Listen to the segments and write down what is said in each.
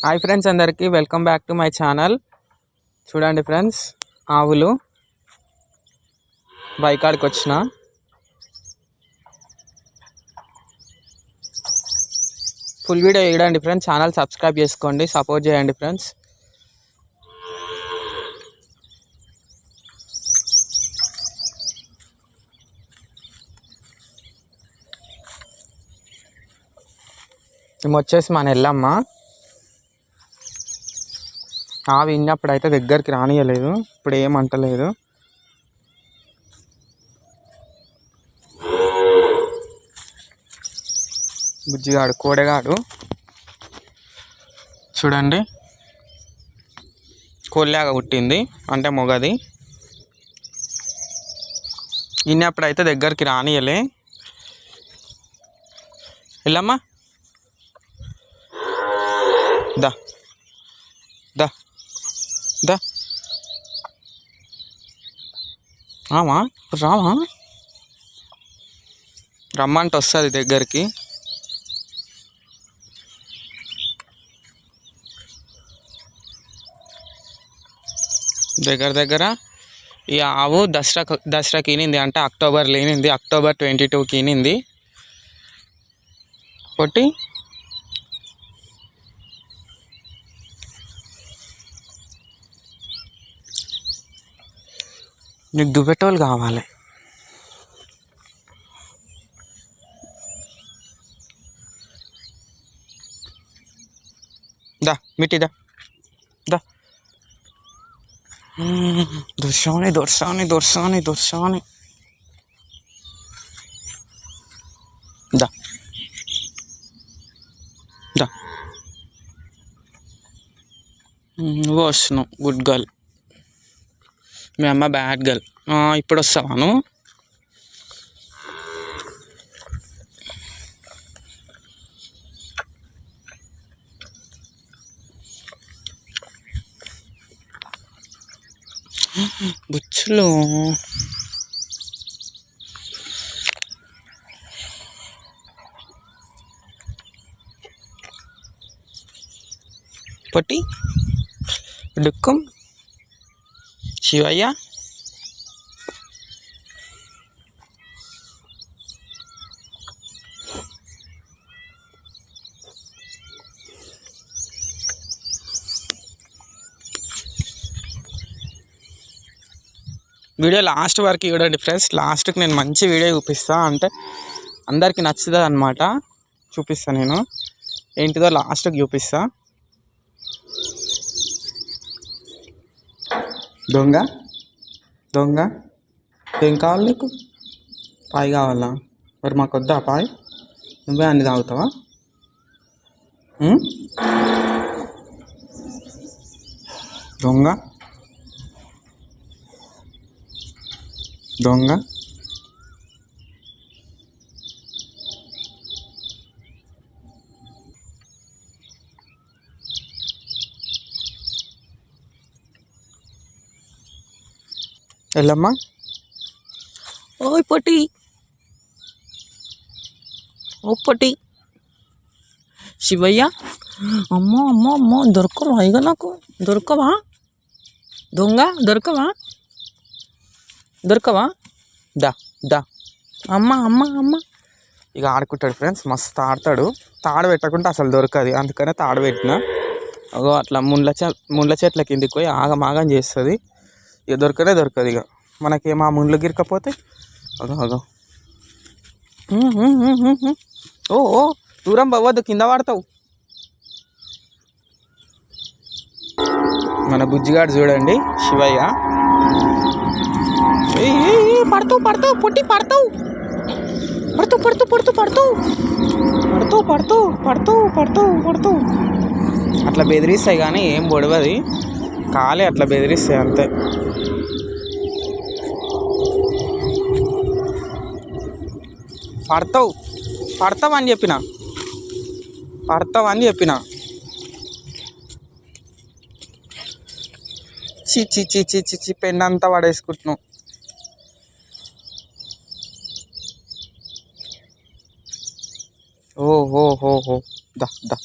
Hi friends, అందరికీ welcome back to my channel. చూడండి friends, ఆవులు బైకాడికి వచ్చిన. ఫుల్ వీడియో చూడండి ఫ్రెండ్స్. ఛానల్ సబ్స్క్రైబ్ చేసుకోండి, సపోర్ట్ చేయండి ఫ్రెండ్స్. మేము వచ్చేసి మన ఎల్లమ్మ. ఆవి విన్నప్పుడు అయితే దగ్గరికి రానియలేదు, ఇప్పుడు ఏమంటలేదు. బుజ్జిగాడు కోడెగాడు చూడండి, కోళ్ళలాగా పుట్టింది అంటే మొగది. విన్నప్పుడు అయితే దగ్గరికి రానియలే. ఎల్లమ్మ దా దా దా రామా, రామా, రమ్మంటే వస్తుంది దగ్గరికి. దగ్గర ఈ ఆవు దసరాకి ఈనింది, అంటే అక్టోబర్లో ఈనింది. అక్టోబర్ 22కి ఈనింది. కొట్టి నీకు దువ్వెటోళ్ళు కావాలి. దా మిట్టి దా దా. దొర్సాని దొర్సాని దొర్సాని దొర్సాని దా దా. నువ్వు వస్తున్నావు, గుడ్ గర్ల్. మీ అమ్మ బ్యాడ్ గర్ల్. ఇప్పుడు వస్తావాను. బుచ్చులు పొట్టి డుక్కం శివయ్య. వీడియో లాస్ట్ వరకు చూడండి ఫ్రెండ్స్. లాస్ట్కి నేను మంచి వీడియో చూపిస్తాను, అంటే అందరికీ నచ్చుతుంది అన్నమాట. చూపిస్తాను నేను ఏంటిదో లాస్ట్కి చూపిస్తా. దొంగ దొంగ ఏం కావాలి నీకు? పాయ్ కావాలా? మరి మాకు వద్దా పాయ్? నువ్వే అన్ని తాగుతావా? దొంగ దొంగ ఎల్లమ్మ. ఓయ్ పొట్టి, ఓ పొట్టి శివయ్య. అమ్మో అమ్మో అమ్మో, దొరకవా ఇక? నాకు దొరకవా? దొంగ దొరకవా? దొరకవా? దా దా. అమ్మ అమ్మ అమ్మ. ఇక ఆడుకుంటాడు ఫ్రెండ్స్, మస్తు ఆడతాడు. తాడు పెట్టకుండా అసలు దొరకదు, అందుకనే తాడు పెట్టిన. అగో అట్లా ముండ్ల చెట్ల కిందికి పోయి ఆగమాగం చేస్తుంది. ఇక దొరకదు. ఇక మనకేం ఆ ముండ్లు గిరకపోతే అగో అగో. ఓ ఓ, దూరం పోవద్దు, కింద పడతావు. మన బుజ్జిగాడు చూడండి, శివయ్య. పడుతూ పడుతూ పొట్టి పడుతావు, పడుతూ పడుతూ పడుతూ పడుతూ పడుతూ పడుతూ పడుతూ పడుతూ పడుతూ అట్లా బెదిరిస్తాయి, కానీ ఏం పొడవది. కాలే అట్లా బెదిరిస్తాయి అంతే. పడతావని చెప్పిన. చి పెండంతా పడేసుకుంటున్నావు. ఓ హో హో హో, దా దా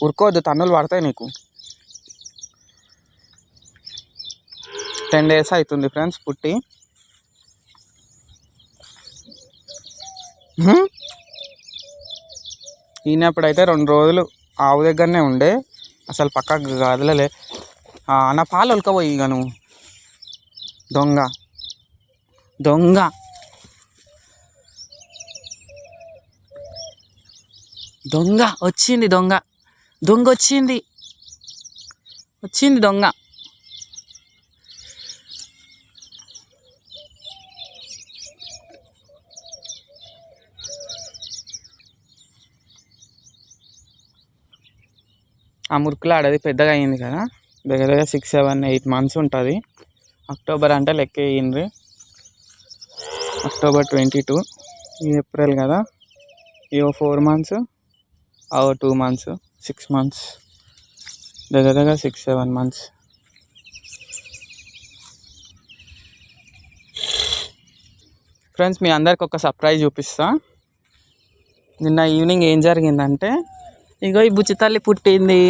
ఉరుకోవద్దు, తన్నులు పడతాయి నీకు. 10 days అవుతుంది ఫ్రెండ్స్ పుట్టి. ఈయనప్పుడైతే 2 రోజులు ఆవు దగ్గరనే ఉండే, అసలు పక్కకు కదలలే. నా పాలు ఉలకపోయి ఇక నువ్వు దొంగ దొంగ. దొంగ వచ్చింది, దొంగ దొంగ వచ్చింది దొంగ. ఆ మురుకులు ఆడది పెద్దగా అయింది కదా, దగ్గర దగ్గర 6, 7, 8 months ఉంటుంది. అక్టోబర్ అంటే లెక్క అయ్యింది. October 22, ఏప్రిల్ కదా, ఇవో 4 months, 2 months, 6 months, దగ్గర దగ్గర 6, 7 months. ఫ్రెండ్స్ మీ అందరికి ఒక సర్ప్రైజ్ చూపిస్తా. నిన్న ఈవినింగ్ ఏం జరిగిందంటే, ఇగో ఈ బుచ్చి తల్లి పుట్టింది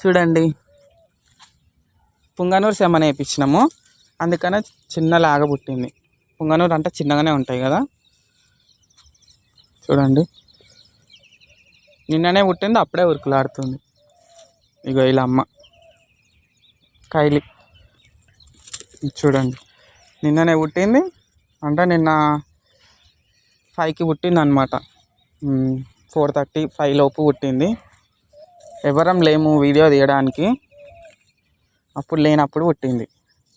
చూడండి. పుంగనూరు సెమన వేయించినాము, అందుకనే చిన్నలాగా పుట్టింది. పుంగనూరు అంటే చిన్నగానే ఉంటాయి కదా, చూడండి. నిన్ననే పుట్టింది, అప్పుడే ఉరుకులాడుతుంది. ఇగో ఇలా అమ్మ కైలి చూడండి, నిన్ననే పుట్టింది. అంటే నిన్న 5కి పుట్టింది అనమాట. 4:30, 5 లోపు పుట్టింది. ఎవరం లేము వీడియో తీయడానికి, అప్పుడు లేనప్పుడు పుట్టింది.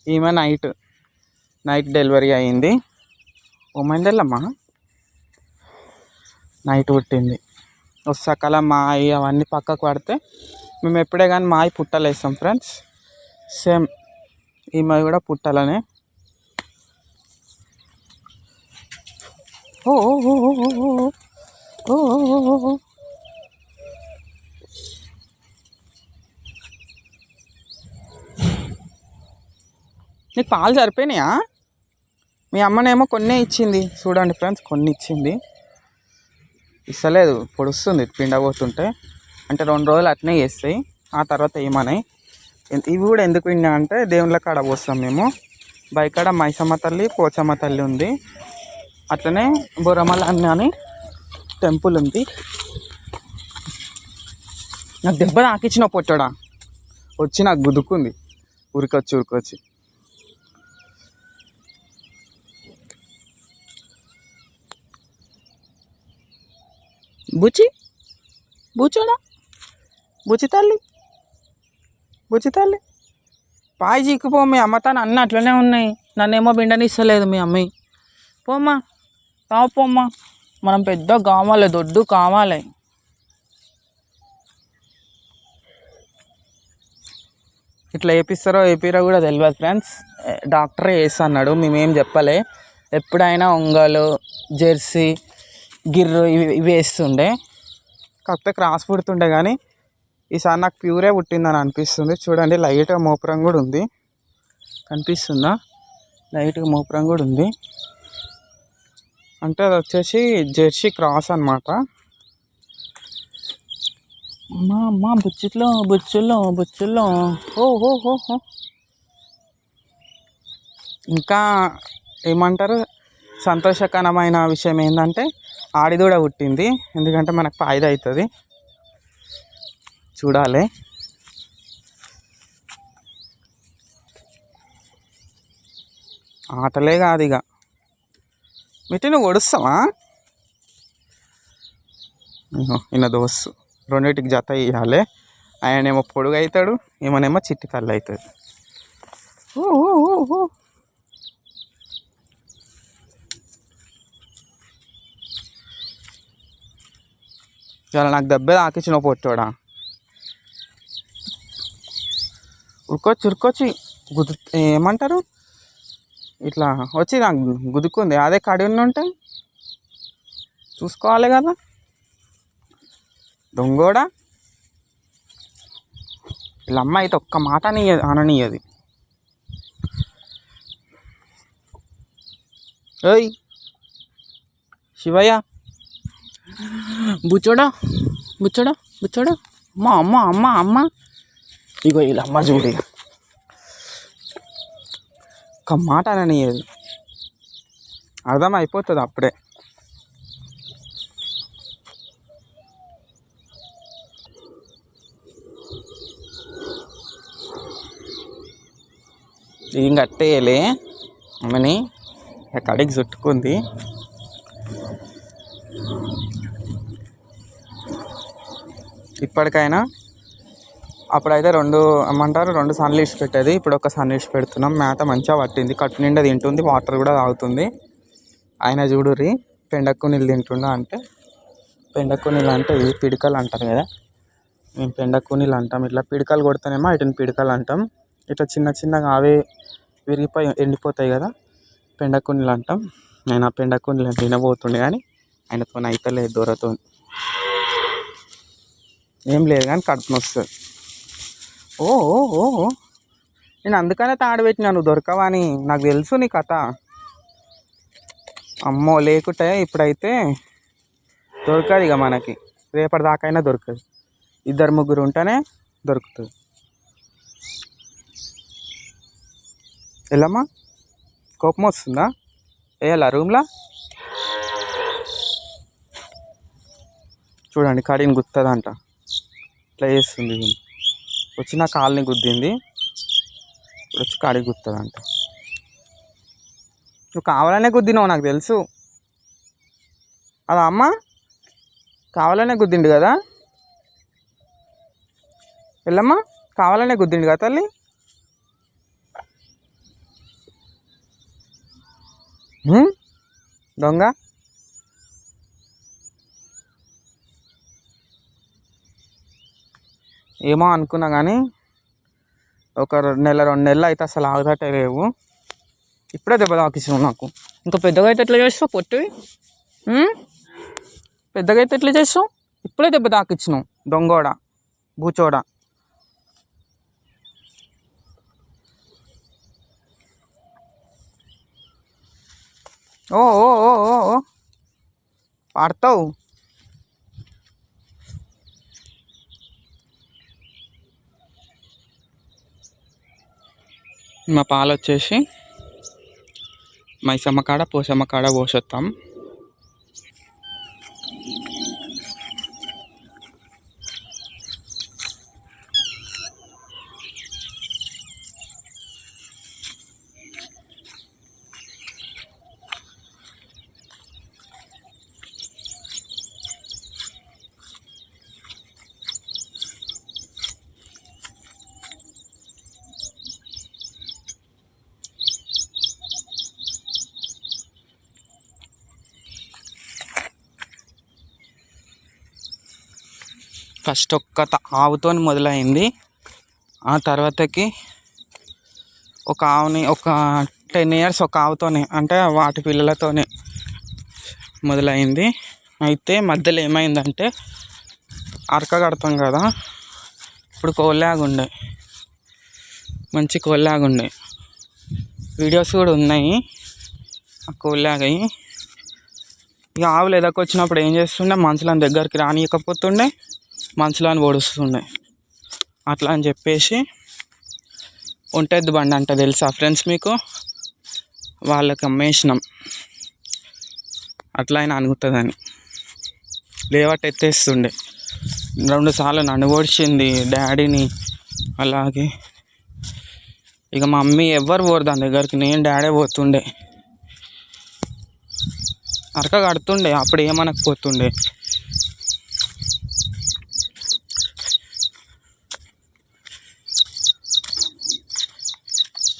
ఈమె నైట్ డెలివరీ అయింది. ఓమండెల్లమ్మ నైట్ పుట్టింది. సకాల మాయి అవన్నీ పక్కకు పడితే మేము ఎప్పుడే కానీ మాయి పుట్టలేస్తాం ఫ్రెండ్స్. సేమ్ ఈమె కూడా పుట్టాలనే. ఓ నీకు పాలు సరిపోయినాయా? మీ అమ్మనేమో కొన్ని ఇచ్చింది చూడండి ఫ్రెండ్స్, కొన్ని ఇచ్చింది. ఇస్తలేదు, పొడుస్తుంది పిండబోతుంటే. అంటే 2 రోజులు అట్నే చేస్తాయి, ఆ తర్వాత ఏమన్నాయి. ఇవి కూడా ఎందుకు విన్నా అంటే, దేవుళ్ళ కాడ పోస్తాం మేము. బయకాడ మైసమ్మ తల్లి, పోచమ్మ తల్లి ఉంది. అట్లనే బొరమల అని టెంపుల్ ఉంది. నాకు దెబ్బ తాకిచ్చిన పొట్టడా వచ్చి నాకు గుద్దుకుంది, ఉరికొచ్చి. బుచ్చోడా బుచ్చి తల్లి పాయి చీక్కుపో. మీ అమ్మతాను అన్నీ అట్లనే ఉన్నాయి, నన్నేమో బిండనిస్తలేదు మీ అమ్మాయి. పోమ్మా పోమ్మా, మనం పెద్ద కావాలి, దొడ్డు కావాలి. ఇట్లా వేపిరో కూడా తెలియదు ఫ్రెండ్స్, డాక్టరే వేస్తున్నాడు, మేమేం చెప్పలే. ఎప్పుడైనా ఒంగోలు, జెర్సీ, గిర్రు ఇవి వేస్తుండే, కాకపోతే క్రాస్ పుడుతుండే. కానీ ఈసారి నాకు ప్యూరే పుట్టిందని అనిపిస్తుంది. చూడండి లైట్గా మోపురం కూడా ఉంది, కనిపిస్తుందా? లైట్గా మోపురం కూడా ఉంది. అంటే అది వచ్చేసి జెర్సీ క్రాస్ అనమాట. అమ్మా బుచ్చుల్లో ఓ. ఇంకా ఏమంటారు, సంతోషకరమైన విషయం ఏంటంటే ఆడిదూడ పుట్టింది. ఎందుకంటే మనకు ఫాయిదా అవుతుంది, చూడాలి. ఆటలే కాదు ఇక. మిట్టి నువ్వు ఒడుస్తావా? ఈయన దోస్తు, రెండింటికి జత ఇవ్వాలి. ఆయనేమో పొడుగు అవుతాడు, ఏమనేమో చిట్టి తల్లి అవుతుంది. చాలా నాకు దెబ్బ తాకిచ్చిన పొట్టోడా. ఉరుకొచ్చి ఏమంటారు, ఇట్లా వచ్చి నాకు గుద్దుకుంది. అదే కడి ఉంటే చూసుకోవాలి కదా, దొంగోడా. వీళ్ళ అమ్మ అయితే ఒక్క మాట అననీయది. ఓయ్ శివయ్య, బుచ్చోడా అమ్మ అమ్మ అమ్మ అమ్మ ఇగో ఇలా అమ్మ చూడు ఇక ఒక మాట అననీయదు, అర్థం అయిపోతుంది అప్పుడే. ఏం కట్టేయలే అమ్మని కడిగి చుట్టుకుంది. ఇప్పటికైనా అప్పుడైతే 2 సన్లు ఇచ్చి పెట్టేది, ఇప్పుడు ఒక సన్ ఇచ్చి పెడుతున్నాం. మేత మంచిగా పట్టింది, కట్టు నిండా తింటుంది, వాటర్ కూడా తాగుతుంది. ఆయన చూడుర్రి పెండక్కు నీళ్ళు తింటుండ అంటే, పెండక్కు నీళ్ళు అంటే ఇవి పిడికలు అంటారు కదా, మేము పెండక్కు నీళ్ళు అంటాం. ఇట్లా పిడికలు కొడితేనేమో వీటిని పిడికలు అంటాం. ఇట్లా చిన్న చిన్నగా అవే విరిగిపోయి ఎండిపోతాయి కదా, పెండక్కు నీళ్ళు అంటాం. నేను ఆ పెండక్కు నీళ్ళు తినబోతుండే కానీ ఆయనతో అయితలేదు, దూరతో ఏం లేదు కానీ కడుపు నొస్తుంది. ఓ ఓ ఓ నేను అందుకనే తాడు పెట్టినా, నువ్వు దొరకవా అని నాకు తెలుసు నీ కథ. అమ్మో లేకుంటే ఇప్పుడైతే దొరకదు ఇక మనకి, రేపటిదాకైనా దొరకదు. 2-3 ఉంటేనే దొరుకుతుంది. వెళ్ళమ్మా, కోపం వస్తుందా? వేయాలా రూమ్లో? చూడండి కడిని గుర్తుందంట, ఇట్లా చేస్తుంది. వచ్చి నా కాళ్ళని గుద్దింది, ఇప్పుడు వచ్చి కాడికి గుర్తుందంట. నువ్వు కావాలనే గుద్దినావు నాకు తెలుసు. అదా అమ్మ కావాలనే గుద్దిండు కదా, వెళ్ళమ్మా కావాలనే గుద్దిండు కదా తల్లి. దొంగ ఏమో అనుకున్నా కానీ ఒక 1-2 నెలలు అయితే అసలు ఆగదటే లేవు. ఇప్పుడే దెబ్బ తాకించినావు నాకు. ఇంకా పెద్దగా అయితే ఎట్లా చేస్తావు పొట్టివి? పెద్దగా అయితే ఎట్లా చేస్తావు? ఇప్పుడే దెబ్బ తాకించినావు దొంగోడా బూచోడా. ఓ ఓ ఓ ఓ ఓ పాడతావు. మా పాలు వచ్చేసి మైసమ్మ కాడ పోసమ్మ కాడ పోసొస్తాం. ఫస్ట్ ఒక్క ఆవుతో మొదలైంది, ఆ తర్వాతకి ఒక ఆవుని ఒక 10 years ఒక ఆవుతోనే అంటే వాటి పిల్లలతోనే మొదలైంది. అయితే మధ్యలో ఏమైందంటే అరక కడతాం కదా, ఇప్పుడు కోల్లాగుండే, మంచి కోల్లాగుండే, వీడియోస్ కూడా ఉన్నాయి ఆ కోల్లాగయి. ఇక ఆవులు ఎదకొచ్చినప్పుడు ఏం చేస్తుండే, మనుషులను దగ్గరికి రానియకపోతుండే, మనుషులను పొడుస్తుండే. అట్లా అని చెప్పేసి ఒంటెద్దు బండి అంట తెలుసా ఫ్రెండ్స్ మీకు, వాళ్ళకి అమ్మేసినాం. అట్లా అయినా అనుగుతుందని లేవట్ ఎత్తేస్తుండే. 2 సార్లు నన్ను ఓడిచింది, డాడీని. అలాగే ఇక మా మమ్మీ ఎవ్వరు పోరు దాని దగ్గరికి, నేను డాడీ పోతుండే. అరక కడుతుండే, అప్పుడు ఏమనకపోతుండే.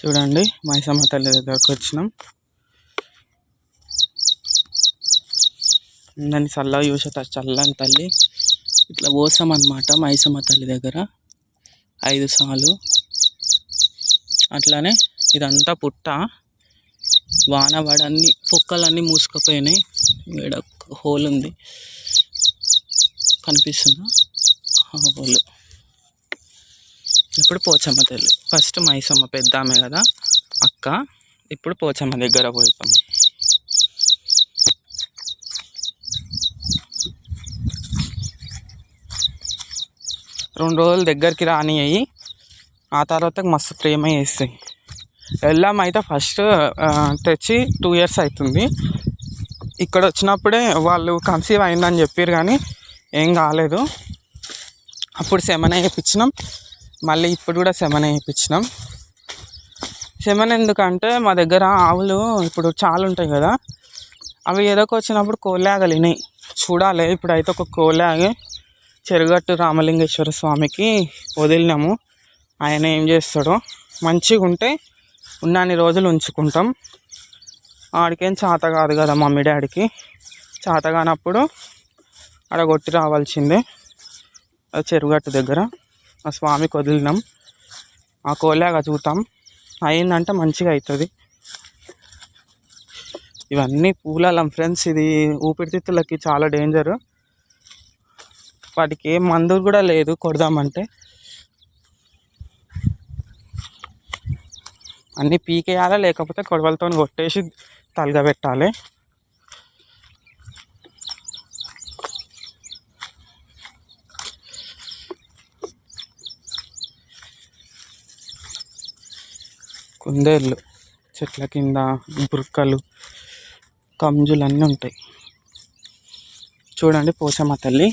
చూడండి మైసమ్మ తల్లి దగ్గరకు వచ్చినాం. దాన్ని చల్లగా చూసేట చల్లని తల్లి. ఇట్లా పోసామన్నమాట మైసమ్మ తల్లి దగ్గర 5 సార్లు. అట్లానే ఇదంతా పుట్ట, వాన పడన్ని పొక్కలన్నీ మూసుకుపోయినాయి. ఇక్కడ హోల్ ఉంది కనిపిస్తుందా, ఆ హోల్. ఇప్పుడు పోచమ్మ తల్లి, ఫస్ట్ మైసమ్మ పెద్ద ఆమె కదా అక్క, ఇప్పుడు పోచమ్మ దగ్గర పోతాం. 2 రోజులు దగ్గరికి రానియ్యి, ఆ తర్వాత మస్తు ప్రేమ చేస్తాయి. ఎల్లం అయితే ఫస్ట్ తెచ్చి 2 years అవుతుంది. ఇక్కడ వచ్చినప్పుడే వాళ్ళు కన్సీవ్ అయిందని చెప్పారు కానీ ఏం కాలేదు. అప్పుడు సెమన వేయించినాం, మళ్ళీ ఇప్పుడు కూడా సెమన వేయించినాం. సెమన ఎందుకంటే మా దగ్గర ఆవులు ఇప్పుడు చాలా ఉంటాయి కదా, అవి ఏదోకి వచ్చినప్పుడు కోలాగలినాయి. చూడాలి, ఇప్పుడైతే ఒక కోలాగి చెరుగట్టు రామలింగేశ్వర స్వామికి వదిలినాము. ఆయన ఏం చేస్తాడో, మంచిగా ఉంటే ఉన్నన్ని రోజులు ఉంచుకుంటాం. ఆడికేం చేత కాదు కదా మమ్మీ డాడీకి, చేత కానప్పుడు ఆడ కొట్టి రావాల్సిందే. అది చెరుగట్టు దగ్గర ఆ స్వామికి వదిలినాం. ఆ కోలాగా చూద్దాం, అయిందంటే మంచిగా అవుతుంది. ఇవన్నీ పూలలం ఫ్రెండ్స్. ఇది ఊపిరితిత్తులకి చాలా డేంజరు. వాటికి ఏం మందు కూడా లేదు కొడదామంటే. అన్నీ పీకేయాలి, లేకపోతే కొడవలతో కొట్టేసి తలగబెట్టాలి. కుందేళ్ళు, చెట్ల కింద బుర్కలు, కంజులు అన్నీ ఉంటాయి. చూడండి పోచమ్మ తల్లి.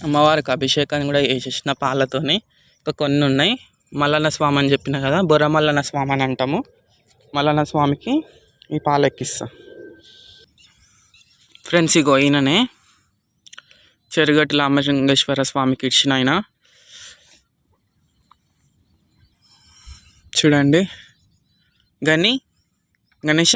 అమ్మవారికి అభిషేకాన్ని కూడా చేసేసిన పాలతోని. ఇంకా కొన్ని ఉన్నాయి. మల్లన్న స్వామి అని చెప్పిన కదా, బొర్ర మల్లన్న స్వామి అని అంటాము. మల్లన్న స్వామికి ఈ పాలు ఎక్కిస్తా ఫ్రెండ్స్. ఇగో ఈయననే చెరుగట్టు రామలింగేశ్వర స్వామికి ఇచ్చిన ఆయన. చూడండి, గణేష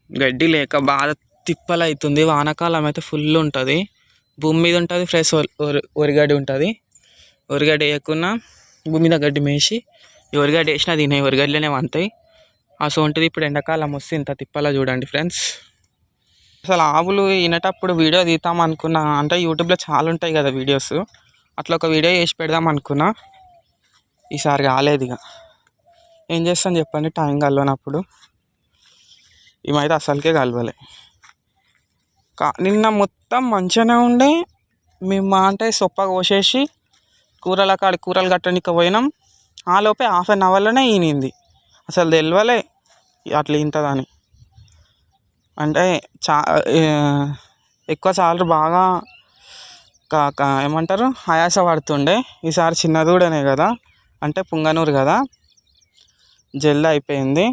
గడ్డి లేక బాగా తిప్పలు అవుతుంది. వానాకాలం అయితే ఫుల్ ఉంటుంది, భూమి మీద ఉంటుంది. ఫ్రెష్ వరిగడ్డి ఉంటుంది. వరిగడ్డి వేయకున్నా భూమి మీద గడ్డి మేసి, ఈ వరిగడ్డి వేసినా తినే వరిగడ్డలోనే వంతాయి. అసలు ఇప్పుడు ఎండాకాలం వస్తే ఇంత తిప్పలా చూడండి ఫ్రెండ్స్. అసలు ఆవులు వినేటప్పుడు వీడియో తీద్దాం అనుకున్నా, అంటే యూట్యూబ్లో చాలా ఉంటాయి కదా వీడియోస్, అట్లా ఒక వీడియో చేసి పెడదాం అనుకున్నా. ఈసారి కాలేదు. ఇక ఏం చేస్తాను చెప్పండి, టైం కలవనప్పుడు. ఇవైతే అసలుకే కలవలే. నిన్న మొత్తం మంచిగానే ఉండే. మేము అంటే సొప్ప కోసేసి కూరలు కట్టడానికి పోయినాం. ఆ లోపే 1/2 అవర్లోనే ఈనింది. అసలు తెలియలే అట్లా ఇంతదని. అంటే ఎక్కువ సార్లు బాగా ఏమంటారు ఆయాస పడుతుండే. ఈసారి చిన్న దూడనే కదా, అంటే పుంగనూరు కదా, జల్ది అయిపోయింది.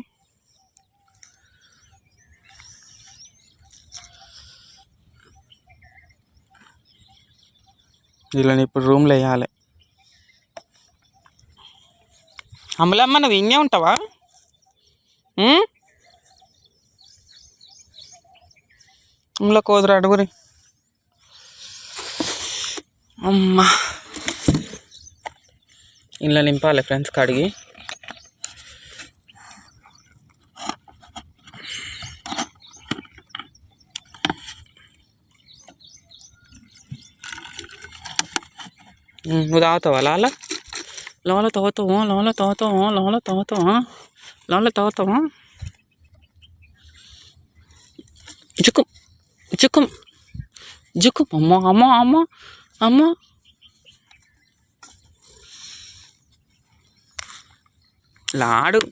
వీళ్ళని ఇప్పుడు రూమ్లో వేయాలి. అమలమ్మ నువ్వు ఇన్నే ఉంటావా? ఇంట్లో కోదురు అడుగురి. అమ్మ ఇంట్లో నింపాలి ఫ్రెండ్స్ కడిగి. నువ్వు తాగుతావా? లోల తాగుతావా? జిక్కు అమ్మ లాడు.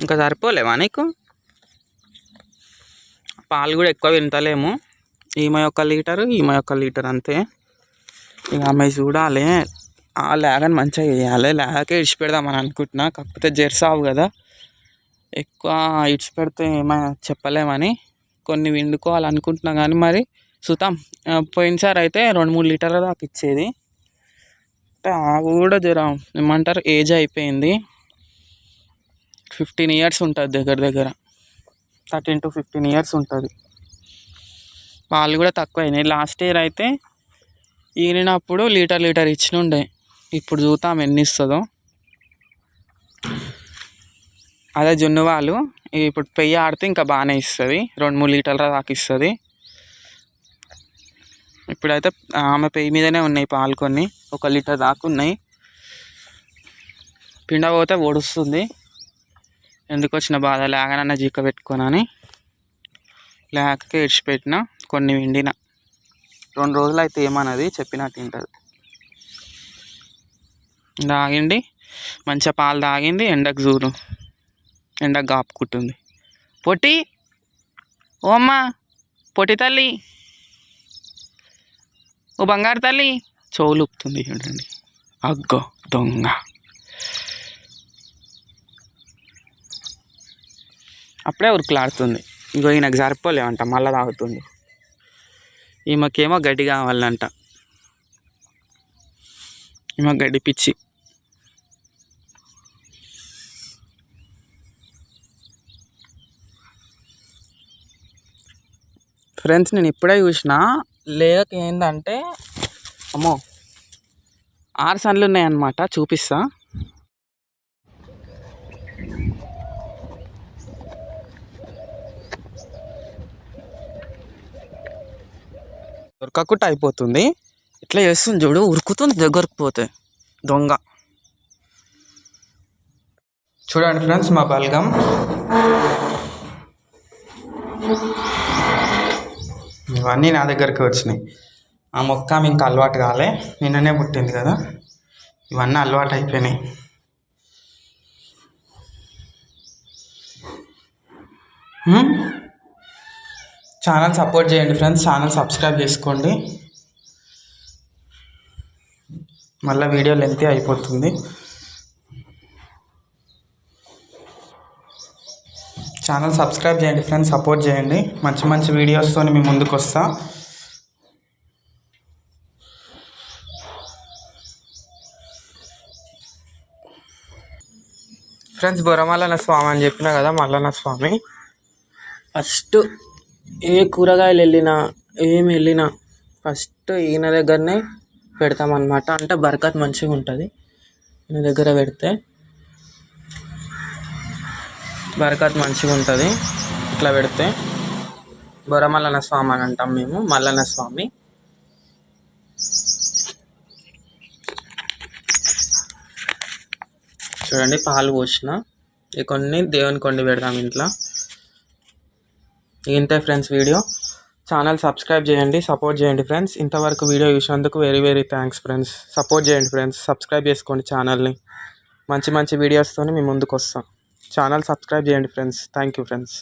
ఇంకా సరిపోలేవా నీకు? పాలు కూడా ఎక్కువ వింటలేము. ఈమె 1 లీటరు, ఈమె 1 లీటర్ అంతే. ఇక ఆమె చూడాలి, ఆ లేగని మంచిగా వేయాలి. లేకే ఇడిచిపెడదామని అనుకుంటున్నా, కాకపోతే జెర్సావు కదా, ఎక్కువ ఇడిచిపెడితే ఏమైనా చెప్పలేమని కొన్ని వండుకోవాలనుకుంటున్నా. కానీ మరి చూద్దాం. పోయినసారి అయితే 2-3 లీటర్ల దాకా ఇచ్చేది. అంటే ఆవు కూడా జర ఏమంటారు ఏజ్ అయిపోయింది. 15 ఇయర్స్ ఉంటుంది, దగ్గర దగ్గర 13 to 15 ఇయర్స్ ఉంటుంది. పాలు కూడా తక్కువ అయినాయి. లాస్ట్ ఇయర్ అయితే ఈనినప్పుడు లీటర్ ఇచ్చినుండే. ఇప్పుడు చూద్దాం ఎన్ని ఇస్తుందో. అదే జున్ను వాళ్ళు ఇప్పుడు పెయ్యి ఆడితే ఇంకా బాగానే ఇస్తుంది, 2-3 లీటర్ల దాకా ఇస్తుంది. ఇప్పుడైతే ఆమె పెయ్యి మీదనే ఉన్నాయి పాలు, కొన్ని 1 లీటర్ దాకా ఉన్నాయి. పిండ పోతే ఒడుస్తుంది. ఎందుకు వచ్చిన బాధ, లేకనన్నా జీక పెట్టుకోనని లేక ఇడిచిపెట్టిన. కొన్ని విండిన 2 రోజులు అయితే ఏమన్నది, చెప్పినట్టు తింటుంది. తాగిండి మంచిగా పాలు తాగింది. ఎండకు చూడు, ఎండకు కాపుకుంటుంది. పొట్టి ఓ అమ్మ, పొట్టి తల్లి, ఓ బంగారు తల్లి, చెవులు ఊపుతుంది చూడండి. అగ్గో దొంగ. అప్పుడే ఉరుకులాడుతుంది. ఇంకో ఈయనకు సరిపోలేమంట, మళ్ళీ తాగుతుంది. ఈమెకేమో గడ్డి కావాలంట, ఈమె గడ్డి పిచ్చి. ఫ్రెండ్స్ నేను ఇప్పుడే చూసిన, లేక ఏంటంటే అమ్మో 6 సన్లు ఉన్నాయన్నమాట. చూపిస్తా. దొరకకుండా అయిపోతుంది. ఇట్లా చేస్తుంది చూడు, ఉరుకుతుంది దగ్గరకు పోతే దొంగ. చూడండి ఫ్రెండ్స్ మా బల్గం. ఇవన్నీ నా దగ్గరికి వచ్చినాయి. ఆ మొక్క ఇంకా అలవాటు కాలే, నిన్ననే పుట్టింది కదా, ఇవన్నీ అలవాటు అయిపోయినాయి. ఛానల్ సపోర్ట్ చేయండి ఫ్రెండ్స్, ఛానల్ సబ్స్క్రైబ్ చేసుకోండి. మళ్ళీ వీడియో లెంతీ అయిపోతుంది. ఛానల్ సబ్స్క్రైబ్ చేయండి ఫ్రెండ్స్, సపోర్ట్ చేయండి. మంచి మంచి వీడియోస్తో మీ ముందుకు వస్తా. ఫ్రెండ్స్ బొరమల్లన్న స్వామి అని చెప్పినా కదా, మల్లన్న స్వామి. ఫస్ట్ ఏ కూరగాయలు వెళ్ళినా ఏమి వెళ్ళినా ఫస్ట్ ఈయన దగ్గరనే పెడతామన్నమాట. అంటే బరకత్ మంచిగా ఉంటుంది ఈయన దగ్గర పెడితే, బరకత్ మంచిగా ఉంటుంది. ఇట్లా పెడితే బొరమల్లన్న స్వామి అని అంటాం మేము, మల్లన్న స్వామి. చూడండి పాలు పోసిన, కొన్ని దేవుని కొండి పెడతాం ఇంట్లో. ఇంతే ఫ్రెండ్స్ వీడియో. ఛానల్ సబ్స్క్రైబ్ చేయండి, సపోర్ట్ చేయండి ఫ్రెండ్స్. ఇంతవరకు వీడియో చూసినందుకు very very thanks friends. Support చేయండి ఫ్రెండ్స్, సబ్స్క్రైబ్ చేసుకోండి ఛానల్ని. మంచి మంచి వీడియోస్తో మీ ముందుకు వస్తాం. ఛానల్ సబ్స్క్రైబ్ చేయండి ఫ్రెండ్స్. Thank you friends.